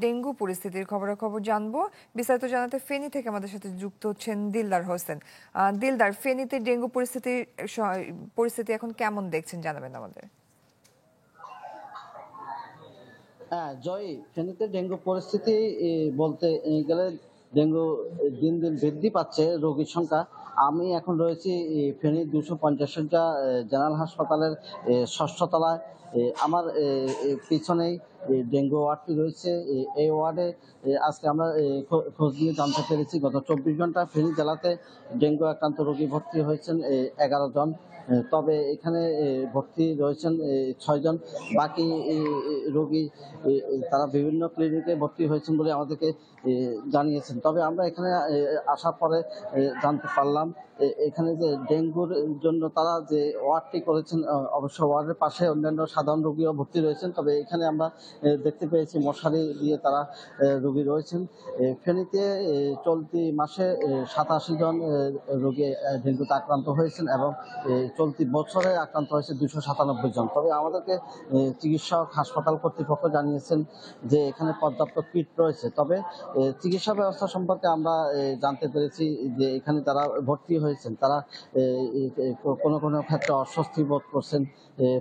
Dengue পরিস্থিতির খবরাখবর জানবো। বিস্তারিত জানাতে ফেনী থেকে আমাদের সাথে যুক্ত হচ্ছেন দিলদার হোসেন। দিলদার, ফেনীতে ডেঙ্গু পরিস্থিতি এখন কেমন দেখছেন জানাবেন আমাদের। হ্যাঁ জয়, ফেনীতে ডেঙ্গু পরিস্থিতি বলতে গেলে ডেঙ্গু দিন দিন বৃদ্ধি পাচ্ছে রোগীর সংখ্যা। আমি এখন রয়েছি ফেনী 250 শয্যা জেনারেল হাসপাতালের ষষ্ঠ তলায়। আমার পিছনেই ডেঙ্গু ওয়ার্ডটি রয়েছে। এই ওয়ার্ডে আজকে আমরা খোঁজ নিয়ে জানতে পেরেছি গত 24 ঘন্টা ফেনী জেলাতে ডেঙ্গু আক্রান্ত রোগী ভর্তি হয়েছেন 11 জন। তবে এখানে ভর্তি রয়েছেন 6 জন। বাকি রোগী তারা বিভিন্ন ক্লিনিকে ভর্তি হয়েছেন বলে আমাদেরকে জানিয়েছেন। তবে আমরা এখানে আসার পরে জানতে পারলাম এখানে যে ডেঙ্গুর জন্য তারা যে ওয়ার্ডটি করেছেন, অবশ্য ওয়ার্ডের পাশে অন্যান্য সাধারণ রোগীও ভর্তি রয়েছেন। তবে এখানে আমরা দেখতে পেয়েছি মশারি দিয়ে তারা রোগী রয়েছেন। ফেনীতে চলতি মাসে 87 জন রোগী ডেঙ্গুতে আক্রান্ত হয়েছেন এবং চলতি বছরে আক্রান্ত হয়েছে 297 জন। তবে আমাদেরকে চিকিৎসক হাসপাতাল কর্তৃপক্ষ জানিয়েছেন যে এখানে পর্যাপ্ত কিট রয়েছে। তবে চিকিৎসা ব্যবস্থা সম্পর্কে আমরা জানতে পেরেছি যে এখানে যারা ভর্তি হয়েছেন তারা কোনো কোনো ক্ষেত্রে অস্বস্তি বোধ করছেন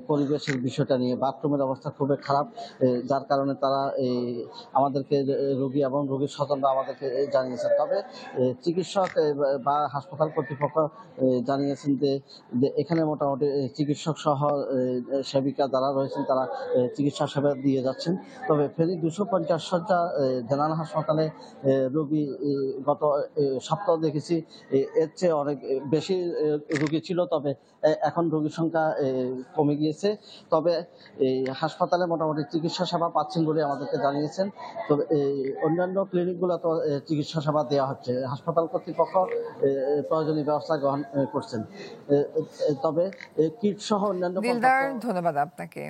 পরিবেশের বিষয়টা নিয়ে। বাথরুমের অবস্থা খুবই খারাপ, যার কারণে তারা আমাদেরকে রোগী এবং রোগীর স্বজনরা আমাদেরকে জানিয়েছেন। তবে চিকিৎসক বা হাসপাতাল কর্তৃপক্ষ জানিয়েছেন যে এখানে মোটামুটি চিকিৎসক সহ সেবিকা যারা রয়েছেন তারা চিকিৎসা সেবা দিয়ে যাচ্ছেন। তবে ফেনী 250 শয্যা জেনারেল হাসপাতালে রোগী গত সপ্তাহ দেখেছি এর চেয়ে অনেক বেশি রোগী ছিল। তবে এখন রোগীর সংখ্যা কমে গিয়েছে। তবে এই হাসপাতালে মোটামুটি চিকিৎসা সেবা পাচ্ছেন বলে আমাদেরকে জানিয়েছেন। তবে অন্যান্য ক্লিনিকগুলো তো চিকিৎসা সেবা দেওয়া হচ্ছে, হাসপাতাল কর্তৃপক্ষ প্রয়োজনীয় ব্যবস্থা গ্রহণ করছেন। তবে কিট সহ অন্যান্য দিলদার, ধন্যবাদ আপনাকে।